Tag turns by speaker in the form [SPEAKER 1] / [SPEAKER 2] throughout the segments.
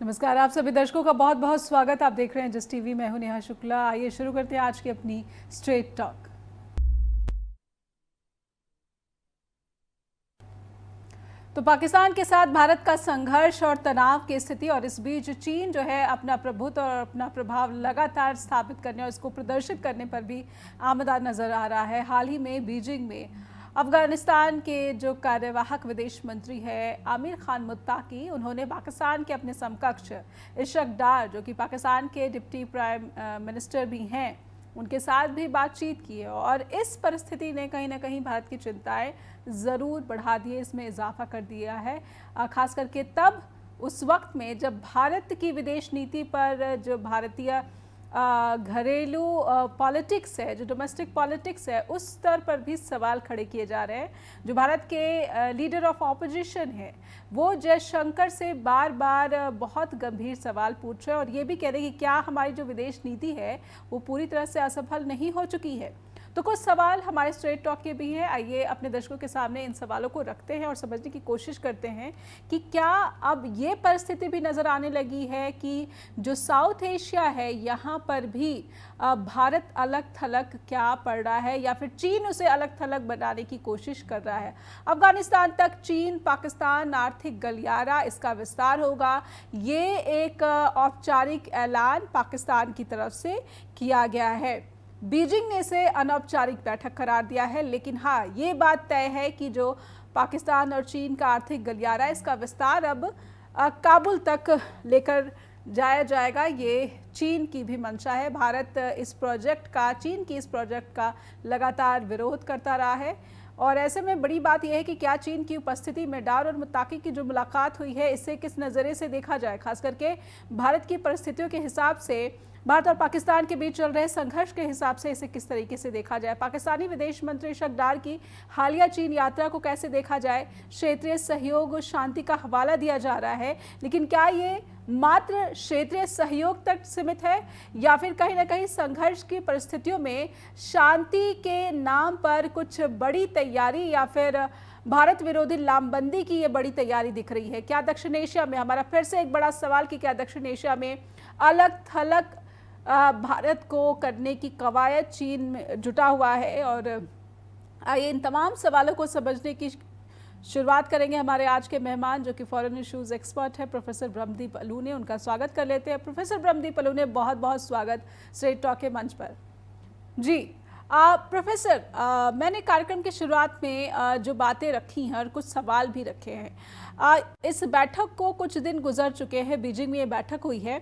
[SPEAKER 1] नमस्कार, आप सभी दर्शकों का बहुत बहुत स्वागत। आप देख रहे हैं जिस टीवी। मैं हूं नेहा शुक्ला। आइए शुरू करते हैं आज की अपनी स्ट्रेट टॉक। तो पाकिस्तान के साथ भारत का संघर्ष और तनाव की स्थिति, और इस बीच चीन जो है अपना प्रभुत्व और अपना प्रभाव लगातार स्थापित करने और इसको प्रदर्शित करने पर भी आमदा नजर आ रहा है। हाल ही में बीजिंग में अफगानिस्तान के जो कार्यवाहक विदेश मंत्री है आमिर खान मुत्ताकी, उन्होंने पाकिस्तान के अपने समकक्ष इशक डार, जो कि पाकिस्तान के डिप्टी प्राइम मिनिस्टर भी हैं, उनके साथ भी बातचीत की है। और इस परिस्थिति ने कहीं ना कहीं भारत की चिंताएं ज़रूर बढ़ा दी है, इसमें इजाफा कर दिया है। खास करके तब उस वक्त में जब भारत की विदेश नीति पर जो भारतीय घरेलू पॉलिटिक्स है, जो डोमेस्टिक पॉलिटिक्स है, उस स्तर पर भी सवाल खड़े किए जा रहे हैं। जो भारत के लीडर ऑफ ऑपोजिशन है वो जयशंकर से बार बार बहुत गंभीर सवाल पूछ रहे हैं और ये भी कह रहे हैं कि क्या हमारी जो विदेश नीति है वो पूरी तरह से असफल नहीं हो चुकी है। तो कुछ सवाल हमारे स्ट्रेट टॉक के भी हैं। आइए अपने दर्शकों के सामने इन सवालों को रखते हैं और समझने की कोशिश करते हैं कि क्या अब ये परिस्थिति भी नज़र आने लगी है कि जो साउथ एशिया है यहाँ पर भी भारत अलग थलग क्या पड़ रहा है, या फिर चीन उसे अलग थलग बनाने की कोशिश कर रहा है। अफगानिस्तान तक चीन पाकिस्तान आर्थिक गलियारा, इसका विस्तार होगा, ये एक औपचारिक ऐलान पाकिस्तान की तरफ से किया गया है। बीजिंग ने इसे अनौपचारिक बैठक करार दिया है, लेकिन हाँ, ये बात तय है कि जो पाकिस्तान और चीन का आर्थिक गलियारा, इसका विस्तार अब काबुल तक लेकर जाया जाएगा। ये चीन की भी मंशा है। भारत इस प्रोजेक्ट का, चीन की इस प्रोजेक्ट का लगातार विरोध करता रहा है। और ऐसे में बड़ी बात यह है कि क्या चीन की उपस्थिति में डार और मुत्ताकी की जो मुलाकात हुई है, इसे किस नज़रिए से देखा जाए। खास करके भारत की परिस्थितियों के हिसाब से, भारत और पाकिस्तान के बीच चल रहे संघर्ष के हिसाब से इसे किस तरीके से देखा जाए। पाकिस्तानी विदेश मंत्री इशक डार की हालिया चीन यात्रा को कैसे देखा जाए। क्षेत्रीय सहयोग, शांति का हवाला दिया जा रहा है, लेकिन क्या ये मात्र क्षेत्रीय सहयोग तक सीमित है, या फिर कहीं ना कहीं संघर्ष की परिस्थितियों में शांति के नाम पर कुछ बड़ी तैयारी या फिर भारत विरोधी लामबंदी की ये बड़ी तैयारी दिख रही है। क्या दक्षिण एशिया में, हमारा फिर से एक बड़ा सवाल कि क्या दक्षिण एशिया में अलग थलग भारत को करने की कवायद चीन में जुटा हुआ है। और आइए इन तमाम सवालों को समझने की शुरुआत करेंगे हमारे आज के मेहमान, जो कि फॉरेन इश्यूज एक्सपर्ट है, प्रोफेसर ब्रह्मदीप अलूने। उनका स्वागत कर लेते हैं। प्रोफेसर ब्रह्मदीप अलूने, बहुत बहुत स्वागत स्ट्रेट टॉक के मंच पर। जी प्रोफेसर, मैंने कार्यक्रम की शुरुआत में जो बातें रखी हैं और कुछ सवाल भी रखे हैं। इस बैठक को कुछ दिन गुजर चुके हैं, बीजिंग में ये बैठक हुई है।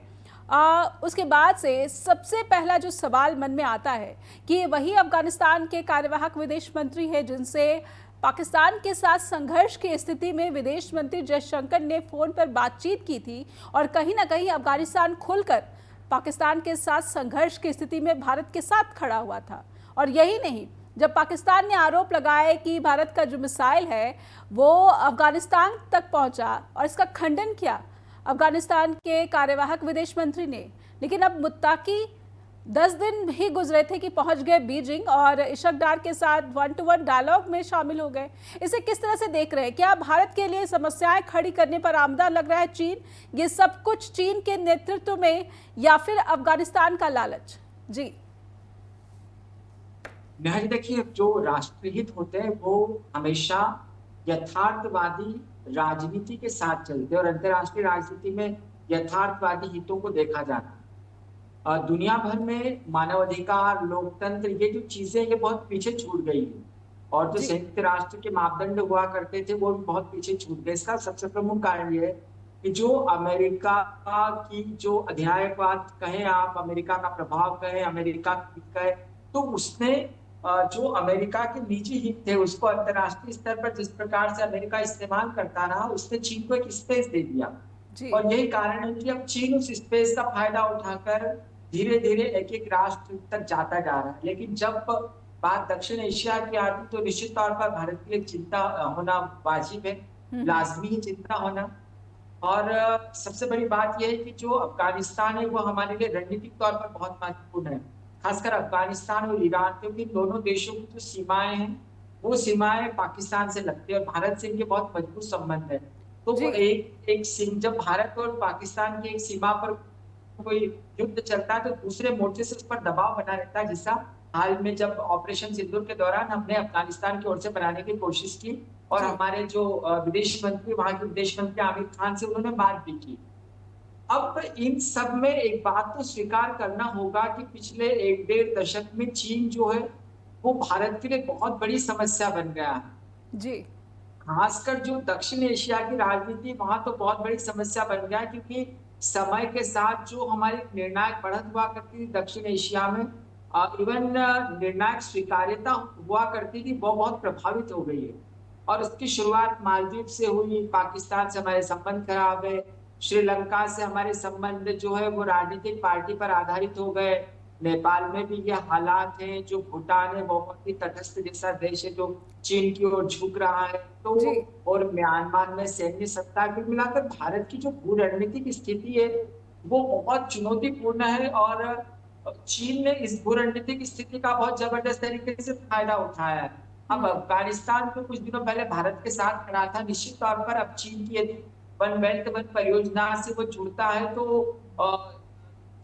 [SPEAKER 1] उसके बाद से सबसे पहला जो सवाल मन में आता है कि वही अफगानिस्तान के कार्यवाहक विदेश मंत्री है जिनसे पाकिस्तान के साथ संघर्ष की स्थिति में विदेश मंत्री जयशंकर ने फोन पर बातचीत की थी, और कहीं ना कहीं अफगानिस्तान खुलकर पाकिस्तान के साथ संघर्ष की स्थिति में भारत के साथ खड़ा हुआ था। और यही नहीं, जब पाकिस्तान ने आरोप लगाया कि भारत का जो मिसाइल है वो अफगानिस्तान तक पहुंचा, और इसका खंडन किया अफगानिस्तान के कार्यवाहक विदेश मंत्री ने। लेकिन अब मुत्ताकी 10 दिन ही गुजरे थे कि पहुंच गए बीजिंग और इशक डार के साथ 1-to-1 डायलॉग में शामिल हो गए। इसे किस तरह से देख रहे हैं? क्या भारत के लिए समस्याएं खड़ी करने पर आमदा लग रहा है चीन? ये सब कुछ चीन के नेतृत्व में, या फिर अफगानिस्तान का लालच? जी
[SPEAKER 2] नेहा जी, देखिए, जो राष्ट्रहित होते हैं वो हमेशा यथार्थवादी राजनीति के साथ चलते हैं और अंतर्राष्ट्रीय राजनीति में यथार्थवादी हितों को देखा जाता है। दुनिया भर में मानवाधिकार, लोकतंत्र, ये जो चीजें ये बहुत पीछे छूट गई है, और जो संयुक्त राष्ट्र के मापदंड हुआ करते थे वो भी बहुत पीछे छूट गए। इसका सबसे प्रमुख कारण ये है कि जो अमेरिका की जो अध्यायवाद कहें आप, अमेरिका का प्रभाव कहें, अमेरिका की कहें, तो उसने जो अमेरिका के निजी हित थे उसको अंतर्राष्ट्रीय स्तर पर जिस प्रकार से अमेरिका इस्तेमाल करता रहा, उसने चीन को एक स्पेस दे दिया। और यही कारण है कि अब चीन उस स्पेस का फायदा उठाकर धीरे धीरे एक एक राष्ट्र तक जाता जा रहा है। लेकिन जब बात दक्षिण एशिया की आती तो निश्चित तौर पर भारत के लिए चिंता होना वाजिब है, लाजमी ही चिंता होना। और सबसे बड़ी बात यह है कि जो अफगानिस्तान है वो हमारे लिए रणनीतिक तौर पर बहुत महत्वपूर्ण है, खासकर अफगानिस्तान और ईरान, क्योंकि दोनों देशों की जो सीमाएं हैं वो सीमाएं पाकिस्तान से लगती है और भारत से इनके बहुत मजबूत संबंध है। तो
[SPEAKER 1] जी।
[SPEAKER 2] एक एक जब भारत और पाकिस्तान की एक सीमा पर कोई युद्ध चलता है तो दूसरे मोर्चे से उस पर दबाव बना रहता है, जैसा हाल में जब ऑपरेशन सिंदूर के दौरान हमने अफगानिस्तान की ओर से बनाने की कोशिश की और
[SPEAKER 1] जी।
[SPEAKER 2] हमारे जो विदेश मंत्री, वहां के विदेश मंत्री आमिर खान से उन्होंने बात भी की। अब इन सब में एक बात तो स्वीकार करना होगा कि पिछले 1 डेढ़ दशक में चीन जो है वो भारत के लिए बहुत बड़ी समस्या बन गया है।
[SPEAKER 1] जी।
[SPEAKER 2] खासकर जो दक्षिण एशिया की राजनीति, वहां तो बहुत बड़ी समस्या बन गया, क्योंकि समय के साथ जो हमारी निर्णायक बढ़त हुआ करती थी दक्षिण एशिया में, इवन निर्णायक स्वीकार्यता हुआ करती थी, वो बहुत प्रभावित हो गई है। और उसकी शुरुआत मालदीव से हुई, पाकिस्तान से हमारे संबंध खराब है, श्रीलंका से हमारे संबंध जो है वो राजनीतिक पार्टी पर आधारित हो गए, नेपाल में भी ये हालात हैं, जो भूटान है वो बहुत ही तटस्थ जैसा देश है जो चीन की ओर झुक रहा है, तो
[SPEAKER 1] जी।
[SPEAKER 2] और म्यांमार में सैन्य सत्ता की मिलाकर भारत की जो भू रणनीतिक स्थिति है वो बहुत चुनौतीपूर्ण है। और चीन ने इस भू रणनीतिक स्थिति का बहुत जबरदस्त तरीके से फायदा उठाया है। अब अफगानिस्तान तो कुछ दिनों पहले भारत के साथ खड़ा था, निश्चित तौर पर अब चीन की यदि वन बेल्ट वन परियोजना से वो जुड़ता है तो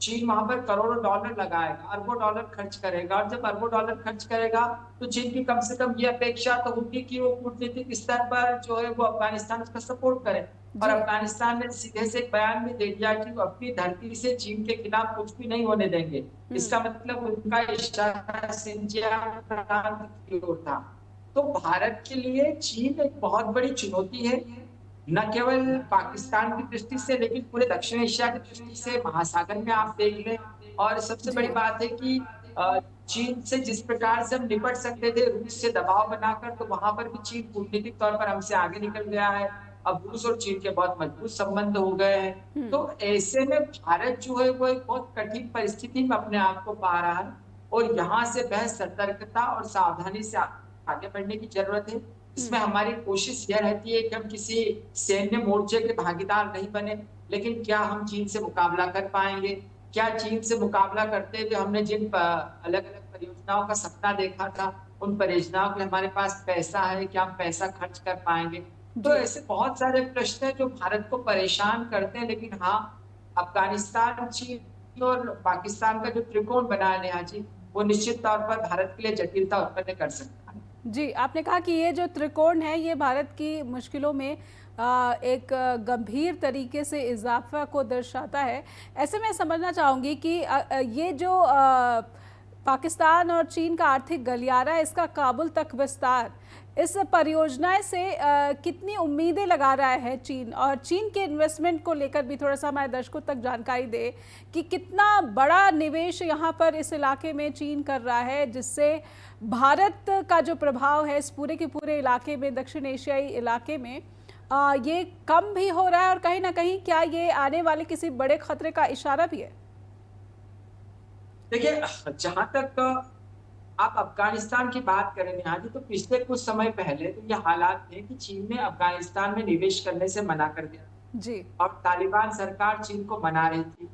[SPEAKER 2] चीन वहां पर करोड़ों डॉलर लगाएगा, अरबों डॉलर खर्च करेगा, और जब अरबों डॉलर खर्च करेगा तो चीन की कम से कम ये अपेक्षा तो होगी कि वो कूटनीतिक स्तर पर जो है वो अफगानिस्तान उसका सपोर्ट करे। और
[SPEAKER 1] जी।
[SPEAKER 2] अफगानिस्तान ने सीधे से एक बयान भी दे दिया कि वो अपनी धरती से चीन के खिलाफ कुछ भी नहीं होने देंगे। इसका मतलब उनका इशारा सिंजियांग प्रांत की ओर था। तो भारत के लिए चीन एक बहुत बड़ी चुनौती है, न केवल पाकिस्तान की दृष्टि से लेकिन पूरे दक्षिण एशिया की दृष्टि से। महासागर में आप देख लें, और सबसे
[SPEAKER 1] जी।
[SPEAKER 2] बड़ी बात है कि चीन से जिस प्रकार से हम निपट सकते थे रूस से दबाव बनाकर, तो वहां पर भी चीन कूटनीतिक तौर पर हमसे आगे निकल गया है। अब रूस और चीन के बहुत मजबूत संबंध हो गए हैं। तो ऐसे में भारत जो है वो एक बहुत कठिन परिस्थिति में अपने आप को पा रहा है, और यहाँ से बेहद सतर्कता और सावधानी से आगे बढ़ने की जरूरत है। इसमें हमारी कोशिश यह रहती है कि हम किसी सैन्य मोर्चे के भागीदार नहीं बने, लेकिन क्या हम चीन से मुकाबला कर पाएंगे? क्या चीन से मुकाबला करते हुए हमने जिन अलग अलग परियोजनाओं का सपना देखा था, उन परियोजनाओं के लिए हमारे पास पैसा है? क्या हम पैसा खर्च कर पाएंगे? तो
[SPEAKER 1] जी।
[SPEAKER 2] ऐसे बहुत सारे प्रश्न हैं जो भारत को परेशान करते हैं। लेकिन हाँ, अफगानिस्तान, चीन और पाकिस्तान का जो त्रिकोण बना है नेहा जी, वो निश्चित तौर पर भारत के लिए जटिलता उत्पन्न कर सकता है।
[SPEAKER 1] जी, आपने कहा कि ये जो त्रिकोण है ये भारत की मुश्किलों में एक गंभीर तरीके से इजाफा को दर्शाता है। ऐसे में समझना चाहूँगी कि ये जो पाकिस्तान और चीन का आर्थिक गलियारा है, इसका काबुल तक विस्तार, इस परियोजना से कितनी उम्मीदें लगा रहा है चीन, और चीन के इन्वेस्टमेंट को लेकर भी थोड़ा सा हमारे दर्शकों तक जानकारी दे कि कितना बड़ा निवेश यहाँ पर इस इलाके में चीन कर रहा है, जिससे भारत का जो प्रभाव है इस पूरे के पूरे इलाके में, दक्षिण एशियाई इलाके में, ये कम भी हो रहा है, और कहीं ना कहीं क्या ये आने वाले किसी बड़े खतरे का इशारा भी है?
[SPEAKER 2] देखिए, जहां तक आप अफगानिस्तान की बात करें नेहा जी, तो पिछले कुछ समय पहले तो ये हालात थे कि चीन ने अफगानिस्तान में निवेश करने से मना कर दिया,
[SPEAKER 1] जी।
[SPEAKER 2] और तालिबान सरकार चीन को मना रही थी।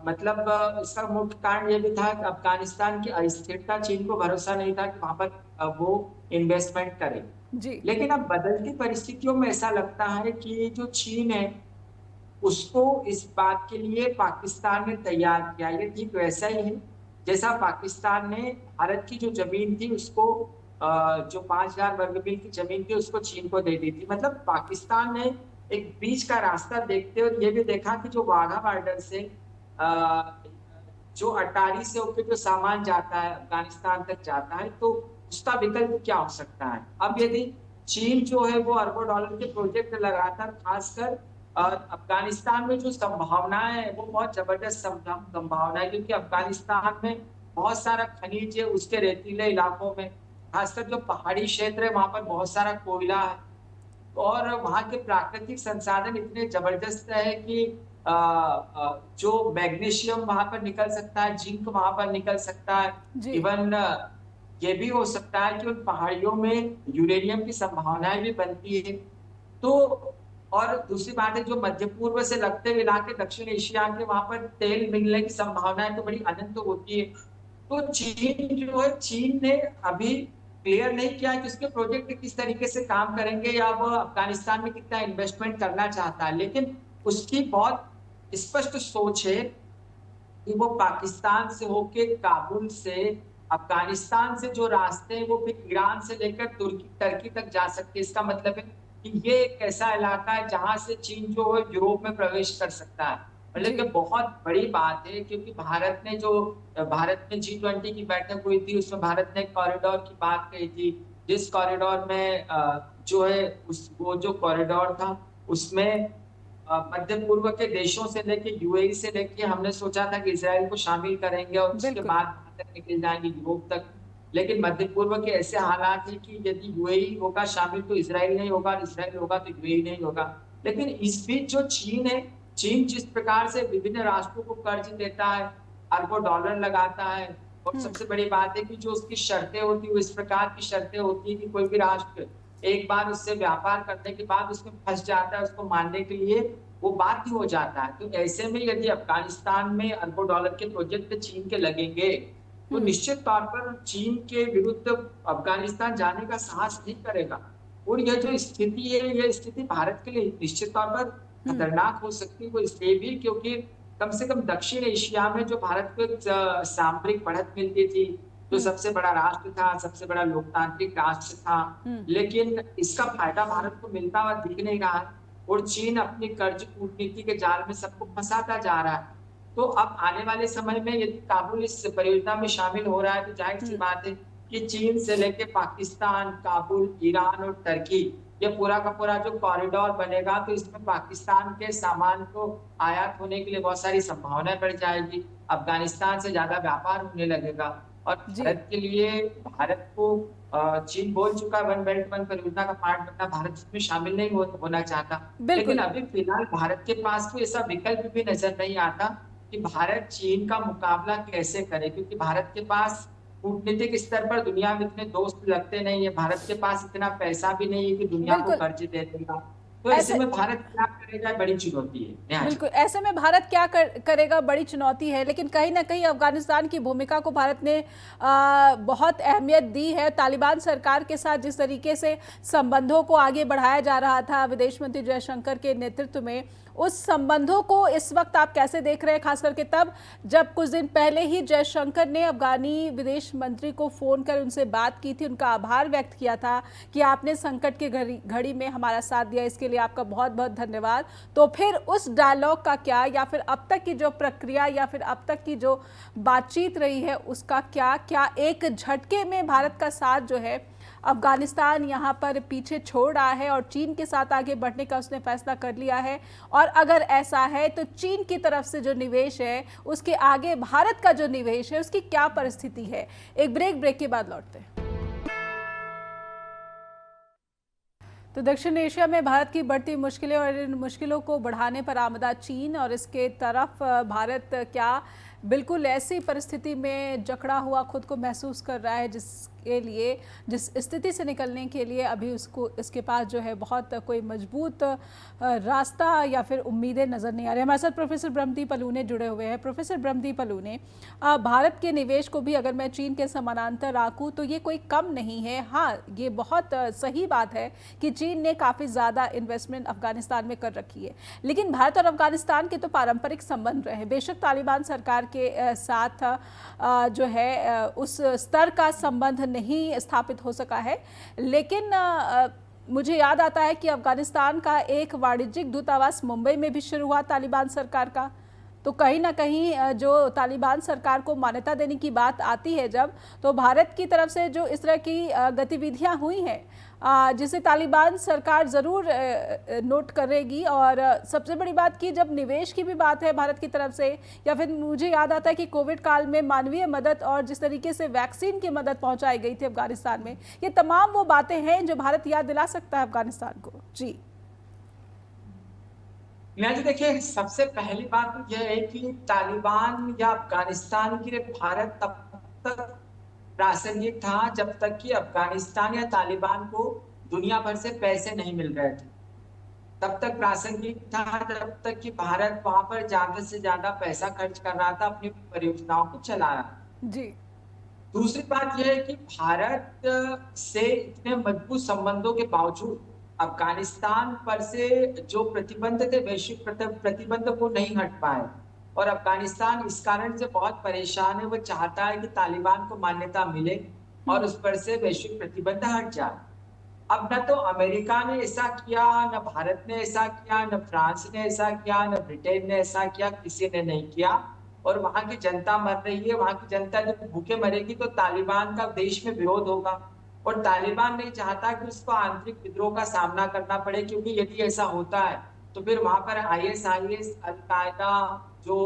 [SPEAKER 2] मतलब इसका मुख्य कारण ये भी था कि अफगानिस्तान की अस्थिरता, चीन को भरोसा नहीं था कि वहां पर वो इन्वेस्टमेंट करे।
[SPEAKER 1] जी।
[SPEAKER 2] लेकिन अब बदलती परिस्थितियों में ऐसा लगता है कि जो चीन है उसको इस बात के लिए पाकिस्तान ने तैयार किया। ये ठीक वैसा ही है जैसा पाकिस्तान ने भारत की जो जमीन थी उसको, जो 5,000 वर्ग मील की जमीन थी उसको चीन को दे दी थी। मतलब पाकिस्तान ने एक बीच का रास्ता देखते हुए ये भी देखा कि जो वाघा बॉर्डर से जो अटारी से होकर जो सामान जाता है अफगानिस्तान तक जाता है, तो उसका विकल्प क्या हो सकता है। अब
[SPEAKER 1] जी।
[SPEAKER 2] यदि चीन जो है वो अरबों डॉलर के प्रोजेक्ट लगातार, खासकर अफगानिस्तान में जो संभावनाएं है वो बहुत जबरदस्त संभावना है, क्योंकि अफगानिस्तान में बहुत सारा खनिज है, उसके रेतीले इलाकों में खासकर जो पहाड़ी क्षेत्र है वहां पर बहुत सारा कोयला है, और वहां के प्राकृतिक संसाधन इतने जबरदस्त है कि जो मैग्नीशियम वहां पर निकल सकता है, जिंक वहां पर निकल सकता है।
[SPEAKER 1] जी।
[SPEAKER 2] इवन ये भी हो सकता है कि उन पहाड़ियों में यूरेनियम की संभावनाएं भी बनती है। तो और दूसरी बात है, जो मध्य पूर्व से लगते हुए इलाके दक्षिण एशिया के, वहां पर तेल मिलने की संभावनाएं तो बड़ी अनंत होती है। तो चीन जो है, चीन ने अभी क्लियर नहीं किया कि उसके प्रोजेक्ट किस तरीके से काम करेंगे या वो अफगानिस्तान में कितना इन्वेस्टमेंट करना चाहता है, लेकिन उसकी बहुत स्पष्ट सोच है कि वो पाकिस्तान से होके काबुल से अफगानिस्तान से जो रास्ते हैं वो फिर ईरान से लेकर तुर्की टर्की तक जा सकते हैं। इसका मतलब है कि ये एक ऐसा इलाका है जहां से चीन जो है यूरोप में प्रवेश कर सकता है। मतलब कि बहुत बड़ी बात है, क्योंकि भारत में G20 की बैठक हुई थी, उसमें भारत ने कॉरिडोर की बात कही थी, जिस कॉरिडोर में जो है वो जो कॉरिडोर था उसमें मध्य पूर्व के देशों से लेके यूएई से लेके हमने सोचा था कि इसराइल को शामिल करेंगे और उसके
[SPEAKER 1] बिल्कुल।
[SPEAKER 2] बाद वहां तक निकल जाएंगे यूरोप तक। लेकिन मध्य पूर्व के ऐसे हालात है कि यदि यूएई होगा शामिल तो इसराइल नहीं होगा, और इसराइल होगा तो यूएई नहीं होगा। लेकिन इस बीच जो चीन है, चीन जिस प्रकार से विभिन्न राष्ट्रों को कर्ज देता है, अरबों डॉलर लगाता है, और सबसे बड़ी बात है कि जो उसकी शर्तें होती है वो इस प्रकार की शर्तें होती है कि कोई भी राष्ट्र एक बार उससे व्यापार करने के बाद उसमें फंस जाता है, उसको मानने के लिए वो बाध्य हो जाता है। तो ऐसे में यदि अफगानिस्तान में अरबों डॉलर के प्रोजेक्ट चीन के लगेंगे तो निश्चित तौर पर चीन के विरुद्ध अफगानिस्तान जाने का साहस नहीं करेगा। और यह जो स्थिति है, यह स्थिति भारत के लिए निश्चित तौर पर खतरनाक हो सकती है। वो इसलिए भी क्योंकि कम से कम दक्षिण एशिया में जो भारत को एक सामरिक बढ़त मिलती थी, जो सबसे बड़ा राष्ट्र था, सबसे बड़ा लोकतांत्रिक राष्ट्र था, लेकिन इसका फायदा भारत को मिलता हुआ दिख नहीं रहा है। और चीन अपनी कर्ज कूटनीति के जाल में सबको फंसाता जा रहा है। तो अब आने वाले समय में यदि काबुल इस परियोजना में शामिल हो रहा है तो जाहिर सी बात है कि चीन से लेके पाकिस्तान, काबुल, ईरान और टर्की, ये पूरा का पूरा जो कॉरिडोर बनेगा तो इसमें पाकिस्तान के सामान को आयात होने के लिए बहुत सारी संभावनाएं बढ़ जाएगी। अफगानिस्तान से ज्यादा व्यापार होने लगेगा। और भारत के लिए, भारत को चीन बोल चुका है वन बेल्ट वन परियोजना का पार्ट बनना, भारत इसमें शामिल नहीं होना चाहता। लेकिन अभी फिलहाल भारत के पास कोई ऐसा विकल्प भी नजर नहीं आता कि भारत चीन का मुकाबला कैसे करे, क्योंकि भारत के पास कूटनीतिक स्तर पर दुनिया में इतने दोस्त लगते नहीं है, भारत के पास इतना पैसा भी नहीं है कि दुनिया को कर्ज दे देगा। तो ऐसे में भारत क्या करेगा, बड़ी चुनौती है।
[SPEAKER 1] बिल्कुल, ऐसे में भारत क्या करेगा, बड़ी चुनौती है। लेकिन कहीं ना कहीं अफगानिस्तान की भूमिका को भारत ने बहुत अहमियत दी है। तालिबान सरकार के साथ जिस तरीके से संबंधों को आगे बढ़ाया जा रहा था विदेश मंत्री जयशंकर के नेतृत्व में, उस संबंधों को इस वक्त आप कैसे देख रहे हैं, खास करके तब जब कुछ दिन पहले ही जयशंकर ने अफगानी विदेश मंत्री को फ़ोन कर उनसे बात की थी, उनका आभार व्यक्त किया था कि आपने संकट की घड़ी में हमारा साथ दिया, इसके लिए आपका बहुत बहुत धन्यवाद। तो फिर उस डायलॉग का क्या, या फिर अब तक की जो प्रक्रिया या फिर अब तक की जो बातचीत रही है उसका क्या एक झटके में भारत का साथ जो है अफगानिस्तान यहाँ पर पीछे छोड़ रहा है और चीन के साथ आगे बढ़ने का उसने फैसला कर लिया है? और अगर ऐसा है तो चीन की तरफ से जो निवेश है उसके आगे भारत का जो निवेश है उसकी क्या परिस्थिति है? एक ब्रेक के बाद लौटते हैं। तो दक्षिण एशिया में भारत की बढ़ती मुश्किलें और इन मुश्किलों को बढ़ाने पर आमदा चीन, और इसके तरफ भारत क्या बिल्कुल ऐसी परिस्थिति में जकड़ा हुआ खुद को महसूस कर रहा है जिस स्थिति से निकलने के लिए अभी इसके पास जो है बहुत कोई मजबूत रास्ता या फिर उम्मीदें नज़र नहीं आ रही। हमारे साथ प्रोफेसर ब्रह्मदीप अलूने जुड़े हुए हैं। प्रोफेसर ब्रह्मदीप अलूने, भारत के निवेश को भी अगर मैं चीन के समानांतर आंकूं तो ये कोई कम नहीं है। हाँ, ये बहुत सही बात है कि चीन ने काफ़ी ज़्यादा इन्वेस्टमेंट अफगानिस्तान में कर रखी है, लेकिन भारत और अफगानिस्तान के तो पारंपरिक संबंध रहे। बेशक तालिबान सरकार के साथ जो है उस स्तर का संबंध नहीं स्थापित हो सका है, लेकिन मुझे याद आता है कि अफगानिस्तान का एक वाणिज्यिक दूतावास मुंबई में भी शुरू हुआ तालिबान सरकार का। तो कहीं ना कहीं जो तालिबान सरकार को मान्यता देने की बात आती है जब, तो भारत की तरफ से जो इस तरह की गतिविधियां हुई हैं जिसे तालिबान सरकार ज़रूर नोट करेगी। और सबसे बड़ी बात की जब निवेश की भी बात है भारत की तरफ से, या फिर मुझे याद आता है कि कोविड काल में मानवीय मदद और जिस तरीके से वैक्सीन की मदद पहुंचाई गई थी अफगानिस्तान में, ये तमाम वो बातें हैं जो भारत याद दिला सकता है अफगानिस्तान को। जी
[SPEAKER 2] जी, देखिए, सबसे पहली बात तो यह है कि तालिबान या अफगानिस्तान के लिए भारत तब तक प्रासंगिक था जब तक कि अफगानिस्तान या तालिबान को दुनिया भर से पैसे नहीं मिल रहे थे। तब तक प्रासंगिक था जब तक कि भारत वहां पर ज्यादा से ज्यादा पैसा खर्च कर रहा था, अपनी परियोजनाओं को चला रहा था।
[SPEAKER 1] जी।
[SPEAKER 2] दूसरी बात यह है कि भारत से इतने मजबूत संबंधों के बावजूद अफगानिस्तान पर से जो प्रतिबंध थे, वैश्विक प्रतिबंध वो नहीं हट पाए और अफगानिस्तान इस कारण से बहुत परेशान है। वो चाहता है कि तालिबान को मान्यता मिले और उस पर से वैश्विक प्रतिबंध हट जाए। अब न तो अमेरिका ने ऐसा किया, न भारत ने ऐसा किया, न फ्रांस ने ऐसा किया, न ब्रिटेन ने ऐसा किया, किसी ने नहीं किया। और वहां की जनता मर रही है। वहां की जनता जब भूखे मरेगी तो तालिबान का देश में विरोध होगा और तालिबान नहीं चाहता कि उसको आंतरिक विद्रोह का सामना करना पड़े, क्योंकि यदि ऐसा होता है तो फिर वहां पर आईएसआईएस, अलकायदा, जो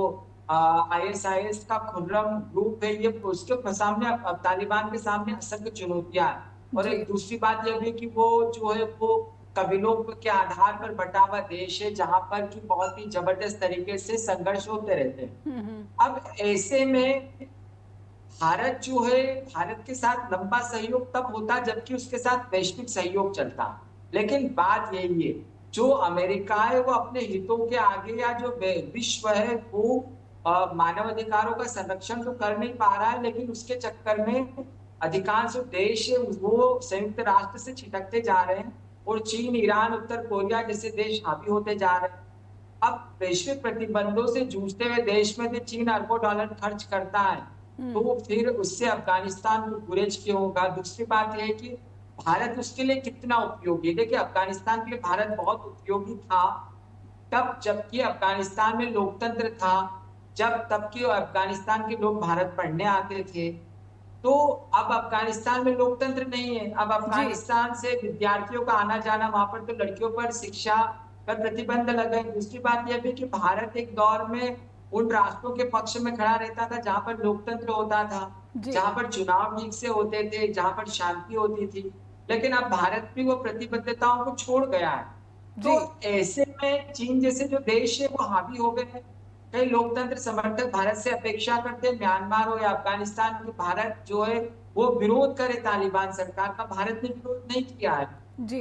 [SPEAKER 2] आईएसआईएस का खुर्रम ग्रुप है, ये उसके सामने, अब तालिबान के सामने असंख्य चुनौतियां हैं। और
[SPEAKER 1] जी
[SPEAKER 2] एक दूसरी बात यह भी कि वो जो है वो कबीलों के आधार पर बटा हुआ देश है, जहां पर की बहुत ही जबरदस्त तरीके से संघर्ष होते रहते हैं। अब ऐसे में भारत जो है, भारत के साथ लंबा सहयोग तब होता जबकि उसके साथ वैश्विक सहयोग चलता। लेकिन बात यही है, जो अमेरिका है वो अपने हितों के आगे, या जो विश्व है वो मानव अधिकारों का संरक्षण तो कर नहीं पा रहा है, लेकिन उसके चक्कर में अधिकांश देश वो संयुक्त राष्ट्र से छिटकते जा रहे हैं और चीन, ईरान, उत्तर कोरिया जैसे देश हावी होते जा रहे हैं। अब वैश्विक प्रतिबंधों से जूझते हुए देश में चीन अरबों डॉलर खर्च करता है, तो फिर उससे अफगानिस्तान को गुरेज क्यों होगा। दूसरी बात यह है कि भारत उसके लिए कितना उपयोगी। देखिए, अफगानिस्तान के लिए भारत बहुत उपयोगी था तब जबकि अफगानिस्तान में लोकतंत्र था, तब कि अफगानिस्तान के लोग भारत पढ़ने आते थे। तो अब अफगानिस्तान में लोकतंत्र नहीं है। अब अफगानिस्तान से विद्यार्थियों का आना जाना, वहां पर तो लड़कियों पर शिक्षा पर प्रतिबंध लगे। दूसरी बात यह भी कि भारत एक दौर में उन राष्ट्रों के पक्ष में खड़ा रहता था जहां पर लोकतंत्र होता था, जहां पर चुनाव ठीक से होते थे, जहां पर शांति होती थी। लेकिन अब भारत भी वो प्रतिबद्धताओं को छोड़ गया है। तो ऐसे में चीन जैसे जो देश है वो हावी हो गए हैं। कई लोकतंत्र समर्थक भारत से अपेक्षा करते हैं, म्यांमार हो या अफगानिस्तान, की भारत जो है वो विरोध करे तालिबान सरकार का। भारत ने विरोध नहीं किया है।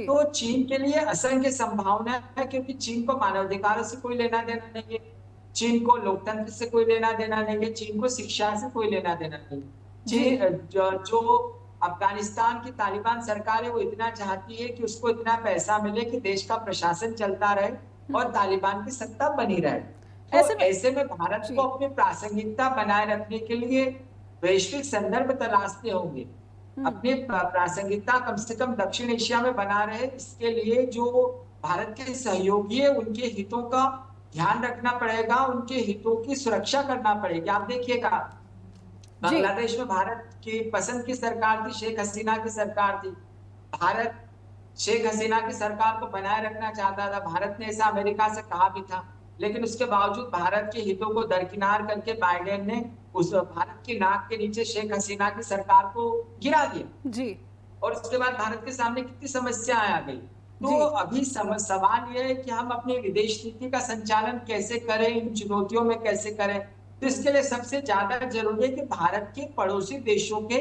[SPEAKER 2] तो चीन के लिए असंख्य संभावना है, क्योंकि चीन को मानवाधिकारों से कोई लेना देना नहीं है, चीन को लोकतंत्र से कोई लेना देना नहीं है, चीन को शिक्षा से कोई लेना देना नहीं। चीन जो अफगानिस्तान की तालिबान सरकार है वो इतना चाहती है कि उसको इतना पैसा मिले कि देश का प्रशासन चलता रहे और तालिबान की सत्ता बनी रहे। तो ऐसे में भारत को अपनी प्रासंगिकता बनाए रखने के लिए वैश्विक संदर्भ तलाशने होंगे। अपनी प्रासंगिकता कम से कम दक्षिण एशिया में बना रहे, इसके लिए जो भारत के सहयोगी है उनके हितों का ध्यान रखना पड़ेगा, उनके हितों की सुरक्षा करना पड़ेगी। आप देखिएगा, बांग्लादेश में भारत की पसंद की सरकार थी, शेख हसीना की सरकार थी। भारत शेख हसीना की सरकार को बनाए रखना चाहता था। भारत ने ऐसा अमेरिका से कहा भी था, लेकिन उसके बावजूद भारत के हितों को दरकिनार करके बाइडेन ने उस भारत की नाक के नीचे शेख हसीना की सरकार को गिरा दिया जी। और उसके बाद भारत के सामने कितनी समस्याएं आ गई। तो अभी सवाल यह है कि हम अपनी विदेश नीति का संचालन कैसे करें, इन चुनौतियों में कैसे करें। तो इसके लिए सबसे ज्यादा जरूरी है कि भारत के पड़ोसी देशों के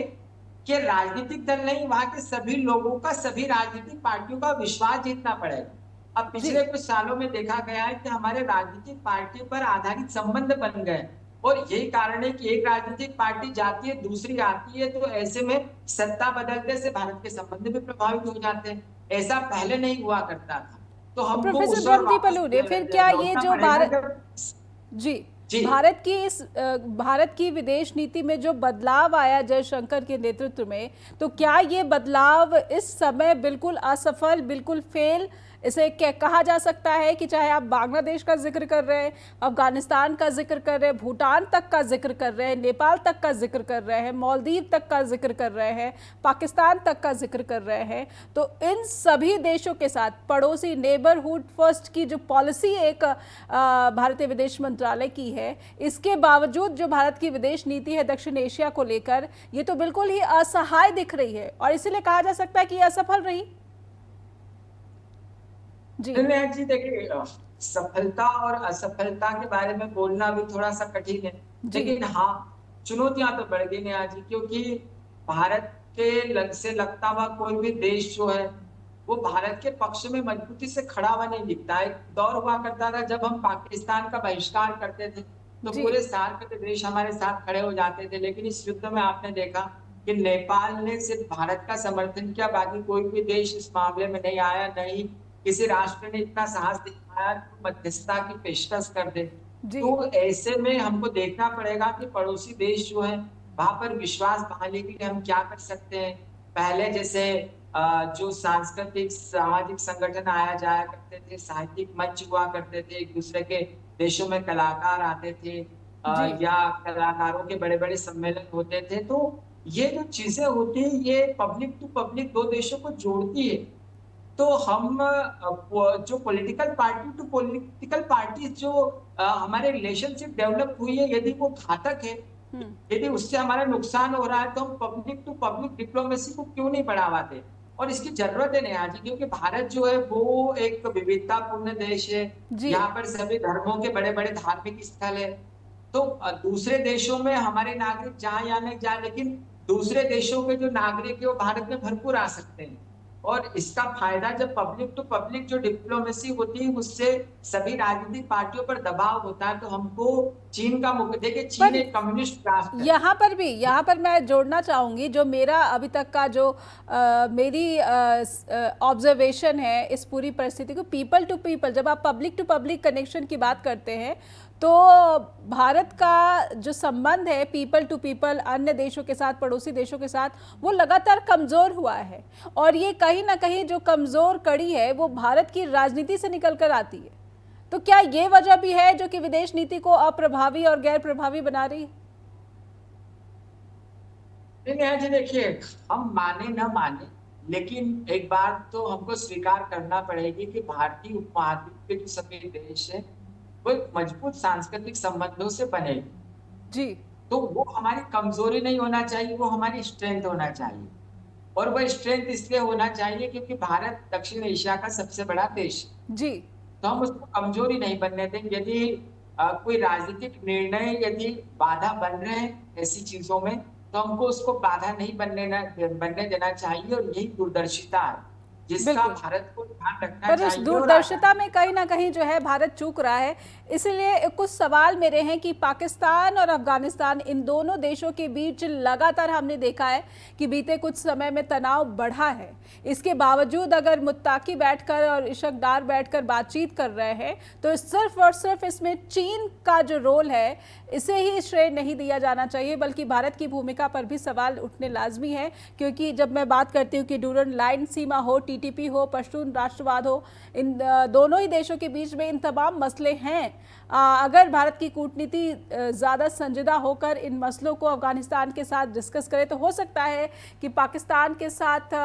[SPEAKER 2] राजनीतिक दल नहीं, वहां के सभी लोगों का, सभी राजनीतिक पार्टियों का विश्वास जीतना पड़ेगा। अब पिछले कुछ सालों में देखा गया है कि हमारे राजनीतिक पार्टी पर आधारित संबंध बन गए और यही कारण है कि एक राजनीतिक पार्टी जाती है, दूसरी आती है, तो ऐसे में सत्ता बदलने से भारत के संबंध भी प्रभावित हो जाते हैं। ऐसा पहले नहीं हुआ करता था। तो हमको
[SPEAKER 1] प्रोफेसर ब्रह्मदीप अलूरे, फिर क्या ये जो भारत की विदेश नीति में जो बदलाव आया जयशंकर के नेतृत्व में, तो क्या ये बदलाव इस समय बिल्कुल असफल, बिल्कुल फेल इसे क्या कहा जा सकता है कि चाहे आप बांग्लादेश का जिक्र कर रहे हैं, अफगानिस्तान का जिक्र कर रहे हैं, भूटान तक का जिक्र कर रहे हैं, नेपाल तक का जिक्र कर रहे हैं, मालदीव तक का जिक्र कर रहे हैं, पाकिस्तान तक का जिक्र कर रहे हैं, तो इन सभी देशों के साथ पड़ोसी नेबरहुड फर्स्ट की जो पॉलिसी एक भारतीय विदेश मंत्रालय की है, इसके बावजूद जो भारत की विदेश नीति है दक्षिण एशिया को लेकर, ये तो बिल्कुल ही असहाय दिख रही है और इसीलिए कहा जा सकता है कि असफल रही।
[SPEAKER 2] जी देखिए, सफलता और असफलता के बारे में बोलना भी थोड़ा सा कठिन है, लेकिन हाँ, चुनौतियां तो बढ़ गई हैं आज, क्योंकि भारत के से लगता हुआ कोई भी देश जो है वो भारत के पक्ष में मजबूती से खड़ा हुआ नहीं दिखता। एक दौर हुआ करता था जब हम पाकिस्तान का बहिष्कार करते थे तो पूरे सार्क के देश हमारे साथ खड़े हो जाते थे, लेकिन इस युद्ध में आपने देखा कि नेपाल ने सिर्फ भारत का समर्थन किया, बाकी कोई भी देश इस मामले में नहीं आया, नहीं किसी राष्ट्र ने इतना साहस दिखाया कि मध्यस्थता की पेशकश कर दे।
[SPEAKER 1] जी
[SPEAKER 2] तो ऐसे में हमको देखना पड़ेगा कि पड़ोसी देश जो है वहां पर विश्वास बहाली के लिए हम क्या कर सकते हैं। पहले जैसे जो सांस्कृतिक सामाजिक संगठन आया जाया करते थे, साहित्यिक मंच हुआ करते थे, एक दूसरे के देशों में कलाकार आते थे,
[SPEAKER 1] जी
[SPEAKER 2] या कलाकारों के बड़े बड़े सम्मेलन होते थे। तो ये जो चीजें होती है ये पब्लिक टू पब्लिक दो देशों को जोड़ती है। तो हम जो political party to political party जो हमारे रिलेशनशिप डेवलप हुई है, यदि वो घातक है, यदि उससे हमारा नुकसान हो रहा है, तो हम पब्लिक टू पब्लिक डिप्लोमेसी को क्यों नहीं बढ़ावा दें। और इसकी जरूरत है नेहा जी, क्योंकि भारत जो है वो एक विविधतापूर्ण देश है।
[SPEAKER 1] जी
[SPEAKER 2] यहाँ पर सभी धर्मों के बड़े बड़े धार्मिक स्थल है। तो दूसरे देशों में हमारे नागरिक जहां या नहीं जाए, लेकिन दूसरे देशों के जो नागरिक है वो भारत में भरपूर आ सकते हैं। और इसका फायदा जब पब्लिक टू पब्लिक जो डिप्लोमेसी होती है उससे सभी राजनीतिक पार्टियों पर दबाव होता है। तो हमको चीन का मुख्य, देखिए चीन
[SPEAKER 1] पर
[SPEAKER 2] एक कम्युनिस्ट राष्ट्र है।
[SPEAKER 1] यहाँ पर मैं जोड़ना चाहूँगी, जो मेरा अभी तक का जो मेरी ऑब्जर्वेशन है इस पूरी परिस्थिति को, पीपल टू पीपल, जब आप पब्लिक टू पब्लिक कनेक्शन की बात करते हैं तो भारत का जो संबंध है पीपल टू पीपल अन्य देशों के साथ, पड़ोसी देशों के साथ, वो लगातार कमज़ोर हुआ है। और ये कहीं ना कहीं जो कमज़ोर कड़ी है वो भारत की राजनीति से निकल कर आती है। तो क्या ये वजह भी है जो कि विदेश नीति को अप्रभावी और गैर प्रभावी बना रही है?
[SPEAKER 2] नहीं जी, देखिए हम माने न माने, लेकिन एक बात तो हमको स्वीकार करना पड़ेगी कि भारतीय उपमहाद्वीप के जो सभी देश है वो एक मजबूत सांस्कृतिक संबंधों से बने।
[SPEAKER 1] जी
[SPEAKER 2] तो वो हमारी कमजोरी नहीं होना चाहिए, वो हमारी स्ट्रेंथ होना चाहिए। और वो स्ट्रेंथ इसलिए होना चाहिए क्योंकि भारत दक्षिण एशिया का सबसे बड़ा देश है।
[SPEAKER 1] जी
[SPEAKER 2] तो हम उसको कमजोरी नहीं बनने देंगे। यदि कोई राजनीतिक निर्णय यदि बाधा बन रहे हैं ऐसी चीजों में, तो हमको उसको बाधा नहीं बनने देना चाहिए। और यही दूरदर्शिता है जिसका
[SPEAKER 1] बिल्कुल।
[SPEAKER 2] भारत को ध्यान रखना
[SPEAKER 1] पर उस
[SPEAKER 2] चाहिए। और
[SPEAKER 1] दूरदर्शिता में कहीं ना कहीं जो है भारत चूक रहा है। इसलिए कुछ सवाल मेरे हैं कि पाकिस्तान और अफगानिस्तान, इन दोनों देशों के बीच लगातार हमने देखा है कि बीते कुछ समय में तनाव बढ़ा है। इसके बावजूद अगर मुत्ताकी बैठकर और इशकदार बैठकर बातचीत कर रहे हैं तो सिर्फ और सिर्फ इसमें चीन का जो रोल है इसे ही श्रेय नहीं दिया जाना चाहिए, बल्कि भारत की भूमिका पर भी सवाल उठने लाजमी है। क्योंकि जब मैं बात करती हूँ कि डूरन लाइन सीमा हो, टीटीपी हो, पश्तून राष्ट्रवाद हो, इन दोनों ही देशों के बीच में इन तमाम मसले हैं। अगर भारत की कूटनीति ज़्यादा संजीदा होकर इन मसलों को अफगानिस्तान के साथ डिस्कस करे तो हो सकता है कि पाकिस्तान के साथ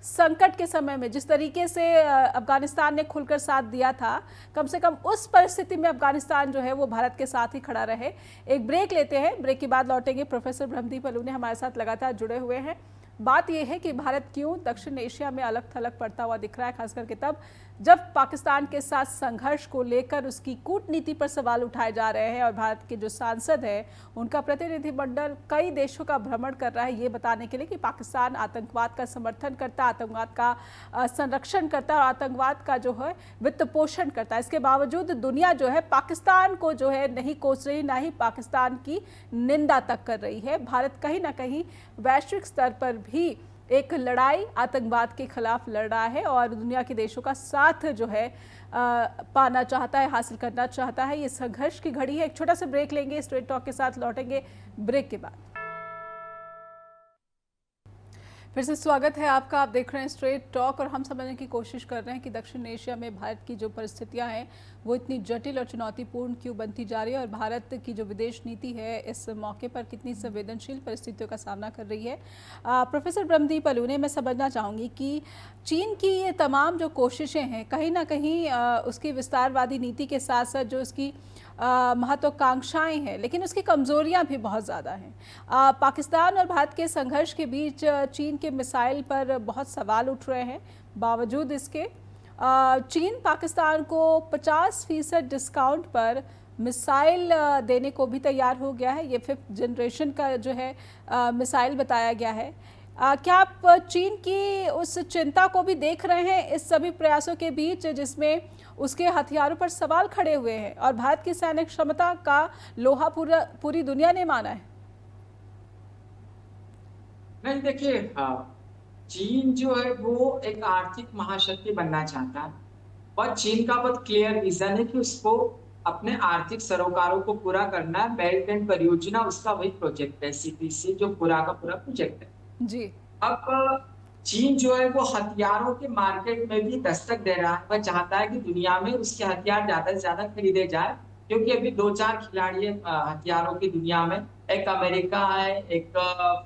[SPEAKER 1] संकट के समय में जिस तरीके से अफगानिस्तान ने खुलकर साथ दिया था, कम से कम उस परिस्थिति में अफगानिस्तान जो है वो भारत के साथ ही खड़ा रहे। एक ब्रेक लेते हैं, ब्रेक के बाद लौटेंगे। प्रोफेसर ब्रह्मदीप अलूने हमारे साथ लगातार जुड़े हुए हैं। बात यह है कि भारत क्यों दक्षिण एशिया में अलग थलग पड़ता हुआ दिख रहा है, खास करके तब जब पाकिस्तान के साथ संघर्ष को लेकर उसकी कूटनीति पर सवाल उठाए जा रहे हैं। और भारत के जो सांसद हैं उनका प्रतिनिधिमंडल कई देशों का भ्रमण कर रहा है ये बताने के लिए कि पाकिस्तान आतंकवाद का समर्थन करता, आतंकवाद का संरक्षण करता है और आतंकवाद का जो है वित्त पोषण करता है। इसके बावजूद दुनिया जो है पाकिस्तान को जो है नहीं कोस रही, ना ही पाकिस्तान की निंदा तक कर रही है। भारत कहीं ना कहीं वैश्विक स्तर पर भी एक लड़ाई आतंकवाद के खिलाफ लड़ रहा है और दुनिया के देशों का साथ जो है पाना चाहता है, हासिल करना चाहता है। ये संघर्ष की घड़ी है। एक छोटा सा ब्रेक लेंगे, स्ट्रेट टॉक के साथ लौटेंगे ब्रेक के बाद। फिर से स्वागत है आपका। आप देख रहे हैं स्ट्रेट टॉक और हम समझने की कोशिश कर रहे हैं कि दक्षिण एशिया में भारत की जो परिस्थितियां हैं वो इतनी जटिल और चुनौतीपूर्ण क्यों बनती जा रही है और भारत की जो विदेश नीति है इस मौके पर कितनी संवेदनशील परिस्थितियों का सामना कर रही है। प्रोफेसर ब्रह्मदीप अलूने, मैं समझना चाहूँगी कि चीन की ये तमाम जो कोशिशें हैं कहीं ना कहीं उसकी विस्तारवादी नीति के साथ साथ जो उसकी महत्वाकांक्षाएं हैं, लेकिन उसकी कमज़ोरियां भी बहुत ज़्यादा हैं। पाकिस्तान और भारत के संघर्ष के बीच चीन के मिसाइल पर बहुत सवाल उठ रहे हैं। बावजूद इसके चीन पाकिस्तान को 50% डिस्काउंट पर मिसाइल देने को भी तैयार हो गया है। ये 5th जनरेशन का जो है मिसाइल बताया गया है। क्या आप चीन की उस चिंता को भी देख रहे हैं इस सभी प्रयासों के बीच जिसमें उसके हथियारों पर सवाल खड़े हुए हैं और भारत की सैनिक क्षमता का लोहा पूरी दुनिया ने माना है?
[SPEAKER 2] नहीं देखिए, चीन जो है वो एक आर्थिक महाशक्ति बनना चाहता है और चीन का बहुत क्लियर विजन है कि उसको अपने आर्थिक सरोकारों को पूरा करना है। बेल्ट एंड परियोजना उसका वही प्रोजेक्ट है, सीपीसी जो पूरा का पूरा प्रोजेक्ट है।
[SPEAKER 1] जी।
[SPEAKER 2] अब चीन जो है वो हथियारों के मार्केट में भी दस्तक दे रहा है। वह चाहता है कि दुनिया में उसके हथियार ज्यादा से ज्यादा खरीदे जाए, क्योंकि अभी दो चार खिलाड़ी हैं हथियारों की दुनिया में। एक अमेरिका है, एक